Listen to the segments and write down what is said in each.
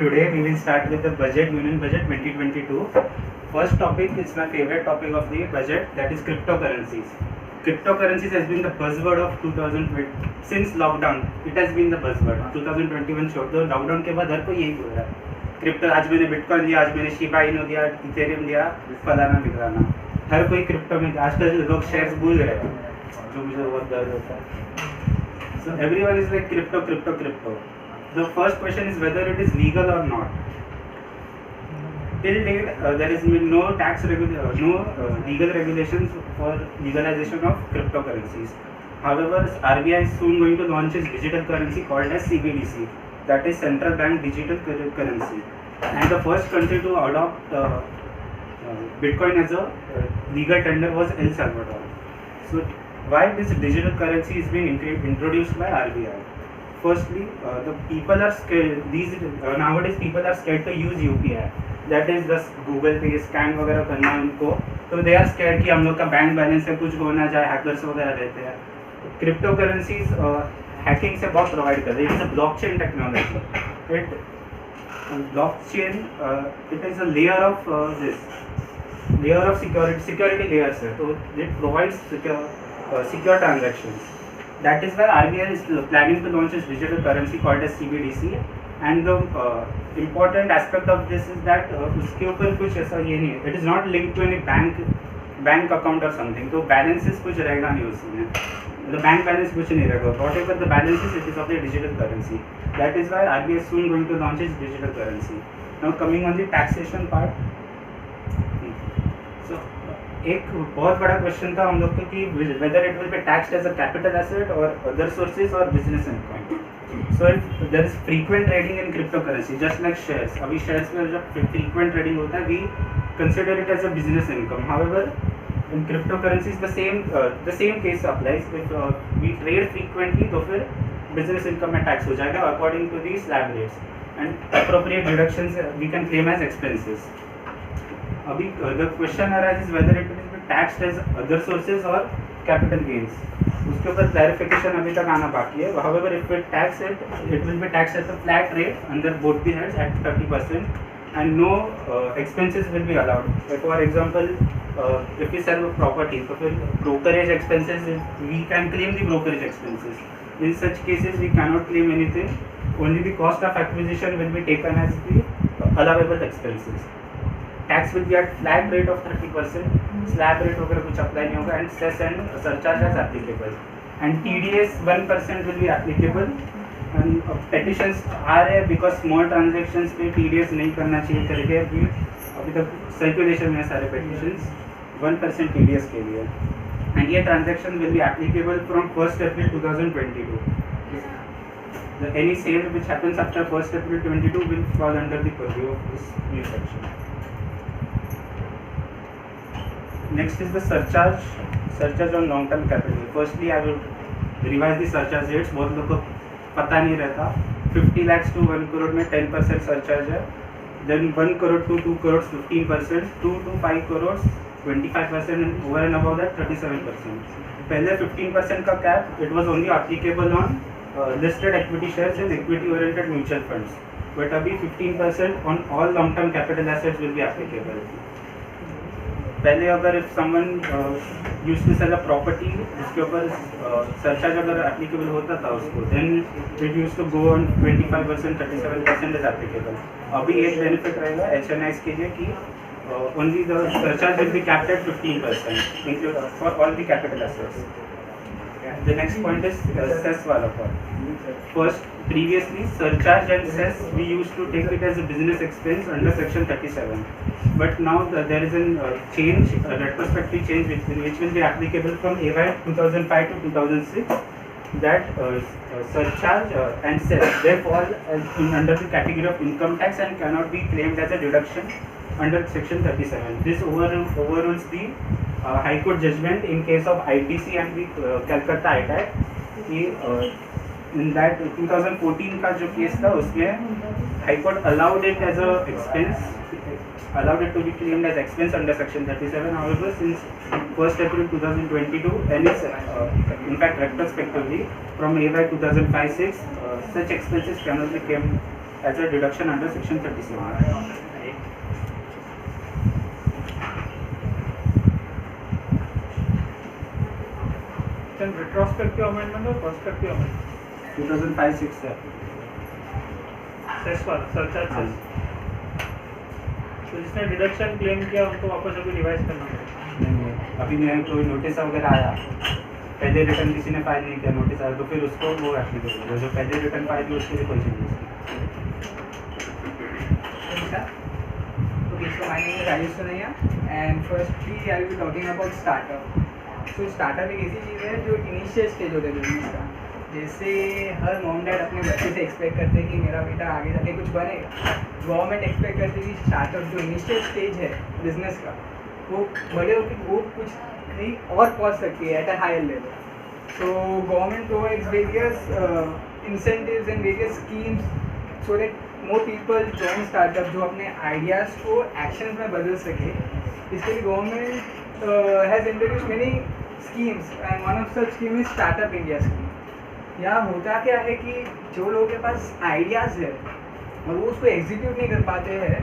today we will start with the budget, Union Budget 2022. First topic is my favorite topic of the budget, that is cryptocurrencies. Cryptocurrencies has been the buzzword of 2020 since lockdown. It has been the buzzword. 2021 छोड़ दो, lockdown के बाद हर कोई यही बोल रहा है crypto. आज मैंने बिटकॉइन लिया, आज मैंने शिबा इनो लिया, इथेरियम लिया, फलाना ढिकाना. हर कोई क्रिप्टो में. आजकल लोग शेयर्स भूल रहे हैं, जो मुझे बहुत दर्द होता है. So everyone is like crypto. The first question is whether it is legal or not. Till date, there is no legal regulations for legalization of cryptocurrencies. However, RBI is soon going to launch its digital currency called as CBDC, that is Central Bank Digital Currency. And the first country to adopt Bitcoin as a legal tender was El Salvador. So, why this digital currency is being introduced by RBI? Firstly, the people are scared. Nowadays people are scared to use UPI. That is the Google Pay scan वगैरह करना है उनको, तो they are scared कि हम लोग का bank balance से कुछ हो ना जाए, हैकर्स वगैरह रहते हैं. क्रिप्टो करेंसीज हैकिंग से बहुत प्रोवाइड कर रही है. It is a blockchain technology. It is a layer of security layer है, तो it provides secure transactions. That is why RBI is planning to launch its digital currency called as CBDC. And the important aspect of this is that उसके ऊपर कुछ ऐसा ये नहीं है. It is not linked to any bank account or something. तो balances कुछ रहेगा नहीं उसमें. The bank balance कुछ नहीं रहेगा. Whatever the balance is, it is of the digital currency. That is why RBI is soon going to launch its digital currency. Now coming on the taxation part. So एक बहुत बड़ा question था हम लोग को कि whether it will be taxed as a capital asset और other sources और business income. So if there is frequent trading in crypto currency just like shares, अभी शेयर्स में जब फ्रीक्वेंट ट्रेडिंग होता है we consider it as a business income. However in crypto currencies the same case applies. If we trade frequently तो फिर business income में tax हो जाएगा according to the slab rates, and appropriate deductions we can claim as expenses. अभी the question arises whether it will be taxed as other sources और capital gains. उसके ऊपर clarification अभी तक आना बाकी है. However if it tax it will be taxed at a flat rate under both the heads at 30% and no expenses will be allowed. For example, if we sell a property, so फिर brokerage expenses we can claim the brokerage expenses. In such cases we cannot claim anything. Only the cost of acquisition will be taken as the allowable expenses. Tax will be at flat rate of 30%. Slab rate वगैरह कुछ apply नहीं होगा, and cess and surcharge as applicable. And TDS 1% will be applicable. And petitions आ रहे हैं because small transactions पे TDS नहीं करना चाहिए करके अभी तक सर्कुलेशन में सारे petitions 1% TDS के लिए. And ये transaction will be applicable from 1st April 2022. Any sale which happens after 1st April 2022 will fall under the purview of this new section. Next is the surcharge on long term capital. Firstly, I will revise the surcharge rates. बहुत लोगों को पता नहीं रहता. 50 lakhs to 1 crore में 10% surcharge है. Then 1 crore to 2 crores 15%, 2 to 5 crores 25%, and over and above that 37%. पहले 15% का cap it was only applicable on listed equity shares and equity oriented mutual funds. But अभी 15% on all long term capital assets will be applicable. पहले अगर if someone used to sell a property जिसके ऊपर surcharge अगर applicable होता था उसको, then it used to go on 25%, 37% is applicable. अभी एक बेनिफिट रहेगा HNIs के लिए कि only the surcharge will be capped at 15% for all the capital assets. The next point is cess वाला part. First, previously surcharge and cess we used to take it as a business expense under section 37. But now there is a change, a retrospective change which will be applicable from AY 2005 to 2006. That surcharge and cess they fall under the category of income tax and cannot be claimed as a deduction under section 37. This overrules the High Court judgment in case of ITC and the Calcutta ITAC. In that 2014 का जो case था उसमें High Court allowed it as a expense, allowed it to be claimed as expense under section 37. However, since 1st April 2022, in fact retrospectively from AY 2005-06, such expenses cannot be claimed as a deduction under section 37. retrospective amendment और prospective amendment 2005-6 से cess वाला surcharge cess. तो जिसने deduction claim किया उनको वापस अभी revise करना पड़ेगा. नहीं, अभी नहीं कोई नोटिस वगैरह आया, पहले रिटर्न किसी ने फाइल नहीं किया, नोटिस आया तो फिर उसको वो एप्लीकेबल होगा. जो पहले रिटर्न फाइल की उसके लिए कोई चेंजेस नहीं. Okay, so my name is Rajesh Sunaiya and firstly I will be talking about startup. So startup एक ऐसी चीज़ है जो इनिशियल स्टेज होता है बिजनेस का. जैसे हर मॉम डैड अपने बच्चे से एक्सपेक्ट करते हैं कि मेरा बेटा आगे जाके कुछ बनेगा. गवर्नमेंट एक्सपेक्ट करती है कि स्टार्टअप जो इनिशियल स्टेज है बिजनेस का वो बड़े होकर वो कुछ कहीं और पहुंच सकती है at a higher level. So government provides various incentives and various schemes so that more people join startup जो अपने आइडियाज़ को एक्शंस में बदल सके. इसके लिए government has introduce many schemes and one of such scheme is startup India scheme. यहाँ होता क्या है कि जो लोगों के पास आइडियाज़ है और वो उसको एग्जीक्यूट नहीं कर पाते हैं,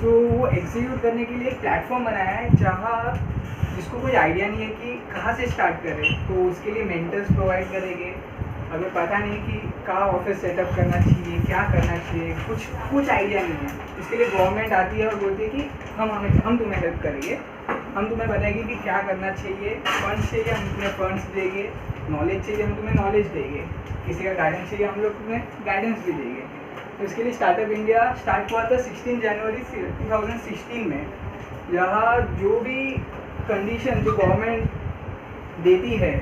सो वो एग्जीक्यूट करने के लिए एक प्लेटफॉर्म बनाया है जहाँ जिसको कोई आइडिया नहीं है कि कहाँ से स्टार्ट करें तो उसके लिए मेंटर्स प्रोवाइड करेंगे. अगर पता नहीं कि कहाँ ऑफिस सेटअप करना चाहिए, क्या करना चाहिए, कुछ आइडिया नहीं है, इसके लिए गवर्नमेंट आती है और बोलती है कि हम तुम्हें हेल्प करेंगे, हम तुम्हें बताएंगे कि क्या करना चाहिए. फंड्स चाहिए हम तुम्हें फंड्स देंगे, नॉलेज चाहिए हम तुम्हें नॉलेज देंगे, किसी का गाइडेंस चाहिए हम लोग तुम्हें गाइडेंस भी देंगे. तो इसके लिए स्टार्टअप इंडिया स्टार्ट हुआ था 16 जनवरी 2016 में. यहाँ जो भी कंडीशन जो गवर्नमेंट देती है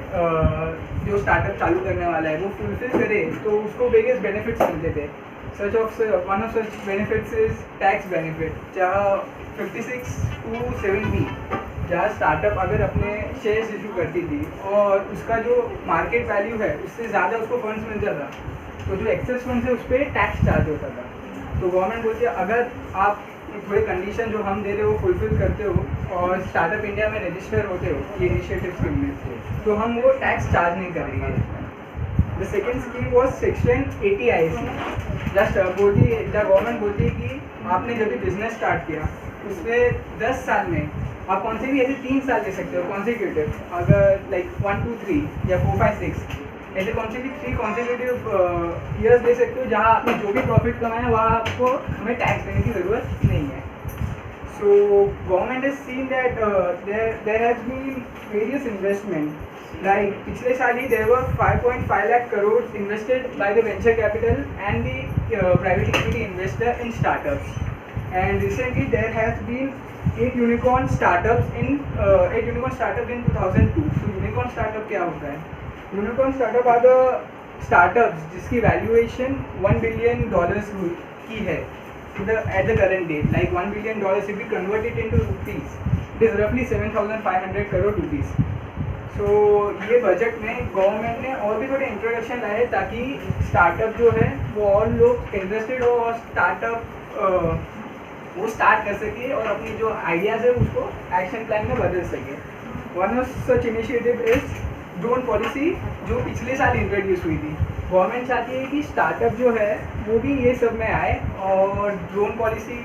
जो स्टार्टअप चालू करने वाला है वो फुलफिल करे तो उसको वेरियस बेनिफिट्स मिलते थे. One of such benefits is tax benefit, जहाँ 56 to 70 जहाँ स्टार्टअप अगर अपने शेयर्स इशू करती थी और उसका जो मार्केट वैल्यू है उससे ज़्यादा उसको फंड्स मिलता था, तो जो एक्सेस फंड्स है उस पर टैक्स चार्ज होता था. तो गवर्नमेंट बोलती है अगर आप थोड़े कंडीशन जो हम दे रहे हो वो फुलफिल करते हो और स्टार्टअप इंडिया में रजिस्टर होते हो ये इनिशिएटिव स्कीम में, तो हम वो टैक्स चार्ज नहीं करेंगे. The second scheme was section 80 IC. Just बोलती है गवर्नमेंट बोलती है कि आपने जब भी बिजनेस स्टार्ट किया उसमें 10 साल में आप कौन से भी ऐसे 3 साल दे सकते हो कॉन्सिक्यूटिव, अगर लाइक 1 2 3 या 4 5 6 ऐसे कौन से भी 3 कॉन्सिक्यूटिव ईयर्स दे सकते हो जहाँ आपने जो भी प्रॉफिट कमाया वहाँ आपको हमें टैक्स देने की ज़रूरत नहीं है. So government has seen that there has been various investment. Like पिछले साल ही there were 5.5 lakh crore invested by the venture capital and the private equity investor in startups. And recently there has been 8 unicorn startups in 2002. तो unicorn startup क्या होता है? Unicorn startup are the startups जिसकी valuation $1 billion की है at the current date. Like $1 billion if we convert it into rupees, it is roughly 7,500 crore rupees. So ये budget में government ने और भी थोड़े इंट्रोडक्शन लाए ताकि स्टार्टअप जो है वो और लोग इंटरेस्टेड हो और स्टार्टअप वो स्टार्ट कर सके और अपनी जो आइडियाज़ है उसको एक्शन प्लान में बदल सके. One of such initiative is drone policy जो पिछले साल इंट्रोड्यूस हुई थी. गवर्नमेंट चाहती है कि स्टार्टअप जो है वो भी ये सब में आए और ड्रोन पॉलिसी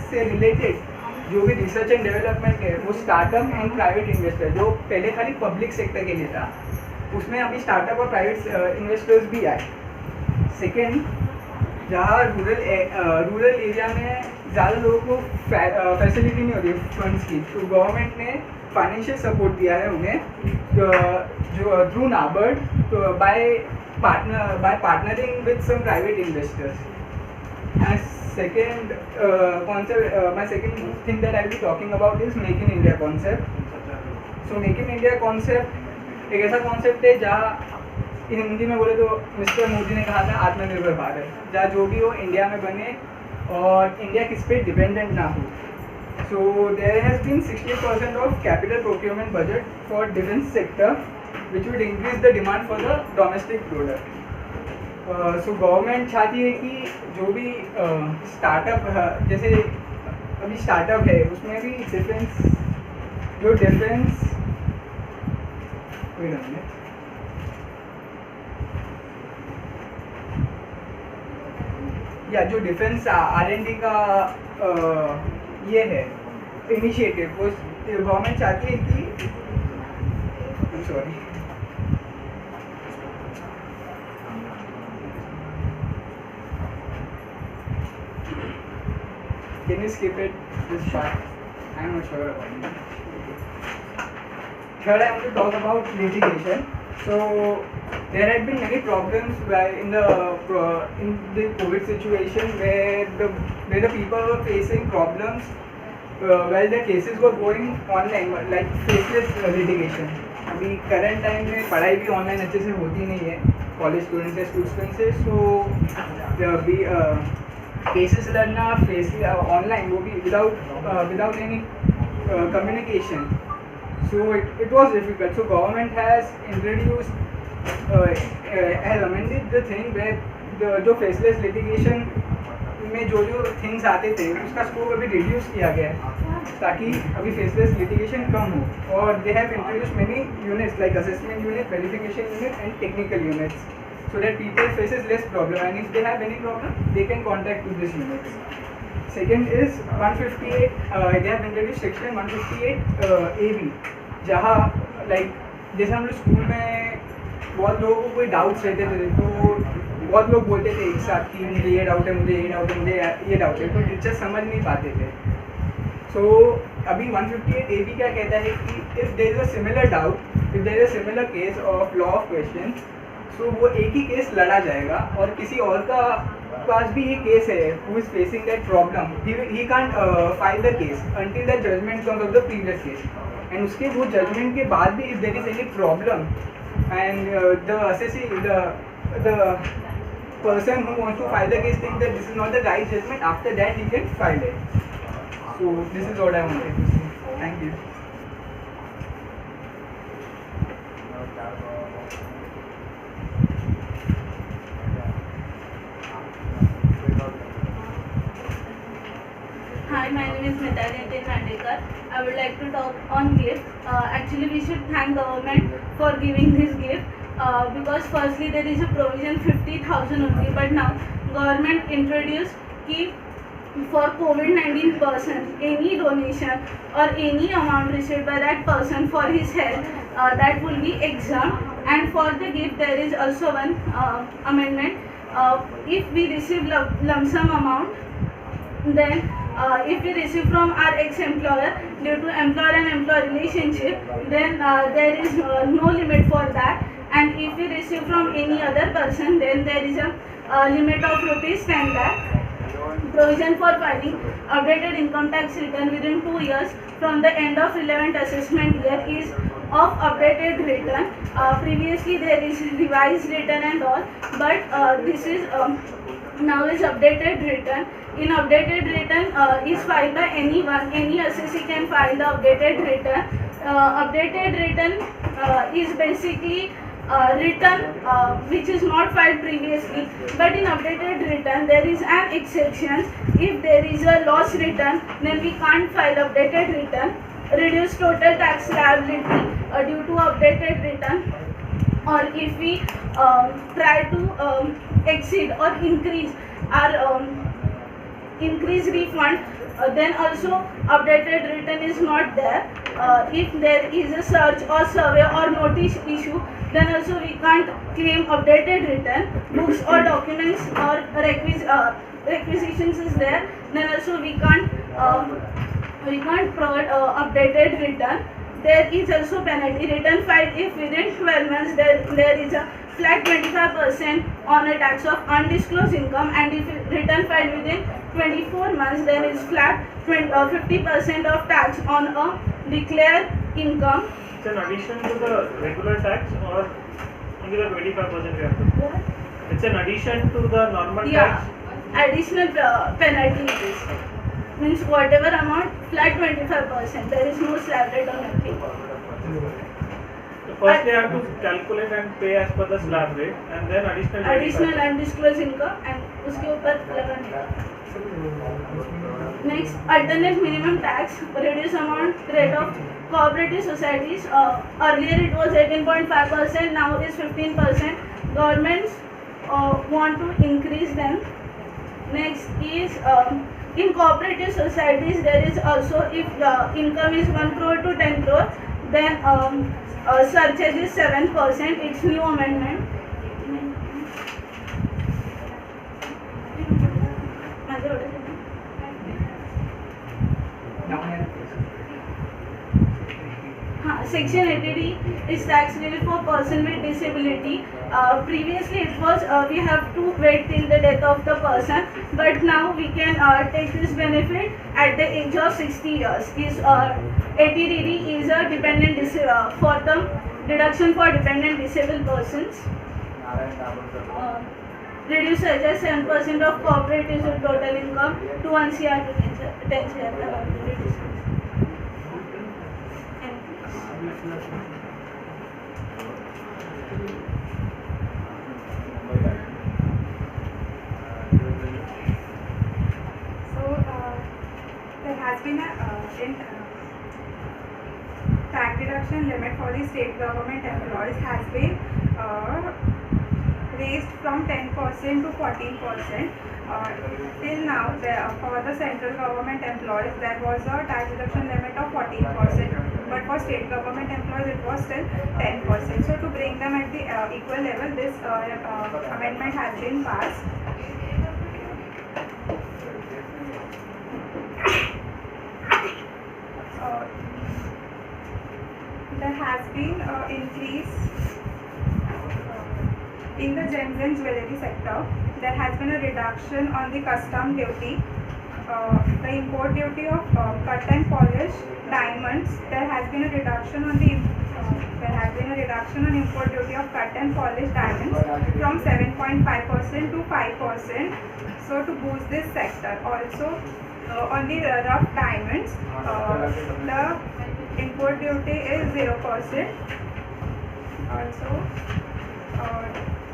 से रिलेटेड जो भी रिसर्च एंड डेवलपमेंट है वो स्टार्टअप एंड प्राइवेट इन्वेस्टर जो पहले खाली पब्लिक सेक्टर के लिए था उसमें अभी स्टार्टअप और प्राइवेट इन्वेस्टर्स भी आए. सेकेंड, जहाँ रूरल एरिया में ज़्यादा लोगों को फैसिलिटी नहीं होती फंड्स की, तो गवर्नमेंट ने फाइनेंशियल सपोर्ट दिया है उन्हें जो थ्रू नाबार्ड, तो by partnering with some private investors. And second concept, my second thing that I'll be talking about is Make in India concept. So Make in India concept एक ऐसा concept है जहाँ हिंदी में बोले तो मिस्टर मोदी ने कहा था आत्मनिर्भर भारत, जहाँ जो भी हो इंडिया में बने और इंडिया किस पे डिपेंडेंट ना हो. So there has been 60% of capital procurement budget for defense sector, which would increase the demand for the domestic product. So government चाहती है कि जो भी स्टार्टअप जैसे अभी स्टार्टअप है उसमें भी डिफेंस या जो डिफेंस R&D का ये है इनिशिएटिव, वो गवर्नमेंट चाहती है कि sorry can you skip it this part? I'm not sure about it. Third, I want to talk about litigation. So there had been many problems in the COVID situation where the people were facing problems while the cases were going online, like faceless litigation. अभी current time में पढ़ाई भी online अच्छे से होती नहीं है college students या स्कूल स्टूडेंट्स से, सो अभी केसेस लड़ना फेस ऑनलाइन, वो भी without any communication, so it was difficult. So government has introduced has amended the thing where जो faceless litigation में जो things आते थे उसका स्कोप अभी रिड्यूस किया गया है ताकि अभी faceless litigation कम हो, और they have introduced many units like assessment unit, verification unit and technical units, so that people faces less problem, and if they have any problem they can contact to these units. Second is 158, they have introduced section 158 AB, जहाँ like जैसे हम लोग school में बहुत लोगों को कोई doubts रहते थे तो बहुत लोग बोलते थे एक साथ कि मुझे ये डाउट है, मुझे ये डाउट है, मुझे ये डाउट है, तो टीचर समझ नहीं पाते थे. सो अभी 158 AB क्या कहता है कि if there is a similar doubt, if there is a similar case of law of question, so वो एक ही केस लड़ा जाएगा और किसी और का पास भी ये केस है who is facing that problem, he can't file the case until the judgment comes of the previous case, and उसके वो judgment के बाद भी if there is any problem and the assessee, the person who wants to file the case thinks that this is not the right judgment, after that he can file it. So this is what I wanted to say. Thank you. Hi, my name is Mithali Chandekar. I would like to talk on gift. Actually, we should thank government for giving this gift because firstly there is a provision 50,000 only, but now government introduced कि for COVID-19 person, any donation or any amount received by that person for his health, that will be exempt. And for the gift there is also one amendment. If we receive lump sum amount, then if we receive from our ex-employer due to employer and employee relationship, then there is no limit for that. And if we receive from any other person, then there is a limit of rupees 10 lakh. Provision for filing updated income tax return within 2 years from the end of relevant assessment year is of updated return. Previously there is revised return and all, but this is now is updated return. In updated return is filed by anyone, any assessee can file the updated return. Updated return is basically return which is not filed previously, but in updated return there is an exception. If there is a loss return, then we can't file updated return. Reduce total tax liability due to updated return, or if we try to exceed or increase our increase refund, then also updated return is not there. If there is a search or survey or notice issue, then also we can't claim updated return. Books or documents or requisitions is there, then also we can't provide updated return. There is also penalty. Return filed if within 12 months there is a flat 25% on a tax of undisclosed income, and if return filed within 24 months there is flat 50% of tax on a declared income. It's an addition to the regular tax or only the 25% we have to pay? It's an addition to the normal tax? Additional penalty it is. Means whatever amount, flat 25%. There is no slab rate or nothing. So first they have to calculate and pay as per the slab rate, and then additional undisclosed income, and उसके ऊपर लगाने. Next, alternate minimum tax, reduce amount rate of cooperative societies. Earlier it was 18.5%, now it is 15%. Governments want to increase them. Next is in cooperative societies there is also if income is 1 crore to 10 crore, then surcharge is 7%. It's new amendment. Down here. Section 80D is tax relief for person with disability. Previously it was we have to wait till the death of the person, but now we can take this benefit at the age of 60 years. Is 80DD is a dependent for the deduction for dependent disabled persons. Reduce such as 7% of cooperatives with total income to 1 CR to 10 CR. There has been a tax deduction limit for the state government employees has been raised from 10% to 14%. Till now, for the central government employees, there was a tax deduction limit of 14%, but for state government employees, it was still 10%. So, to bring them at the equal level, this amendment has been passed. There has been increase in the gems and jewelry sector. There has been a reduction on the custom duty, the import duty of cut and polish diamonds. There has been a reduction on import duty of cut and polish diamonds from 7.5% to 5%. So to boost this sector, also on the rough diamonds, the import duty is 0%. Also,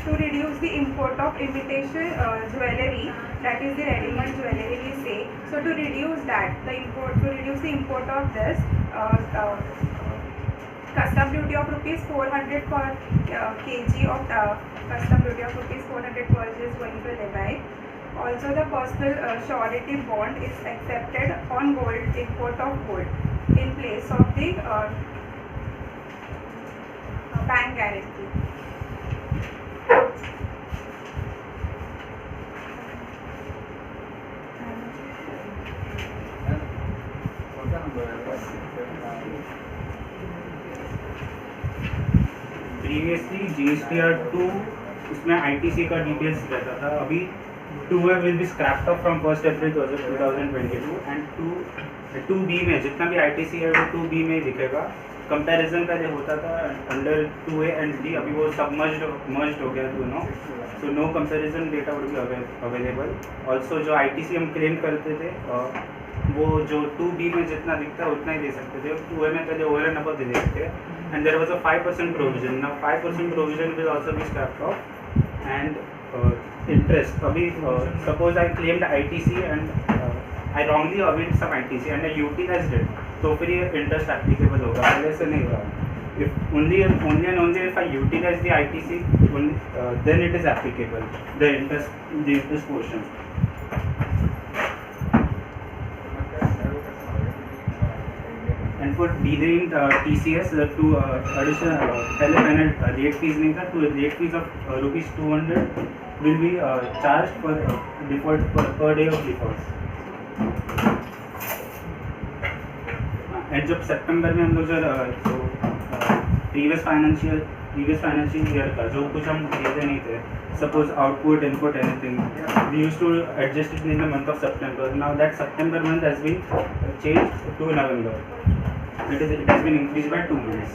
to reduce the import of imitation jewelry, that is the ready-made jewelry we say. So to reduce that, to reduce the import of this, custom duty of rupees 400 per kg of custom duty of rupees 400 per kg is going to levy. Also, the personal surety bond is accepted on gold, import of gold, in place of the bank guarantee. Previously GSTR 2 उसमें ITC का details रहता था. अभी 2A will be scrapped off from 1st April 2022 and 2B में जितना भी ITC है वो 2B में ही दिखेगा. कंपैरिजन पहले होता था अंडर 2A and 3, अभी वो सब मर्ज हो गया दोनों. So no comparison data would be available. Also जो ITC हम क्लेम करते थे वो जो 2B में जितना दिखता है उतना ही दे सकते थे. 2A में पहले ओवर एंड अबव दे देते थे. And there was a 5% provision. Now 5% provision will also be scrapped off. And interest. Abhi, suppose I claimed ITC and I wrongly availed some ITC and I utilized it. तो फिर ये interest applicable होगा. पहले से नहीं होगा. If only and only if I utilize the ITC, then it is applicable. The interest portion. And for delaying TCS, the two additional late fees नहीं था, तो late fees of rupees 200 will be charged for default per day of default. And जब सितंबर में हम लोग जो previous financial year का जो कुछ हम देते नहीं थे, suppose output, input, anything, we used to adjust it in the month of September. Now that September month has been changed to November. It has been increased by 2 months.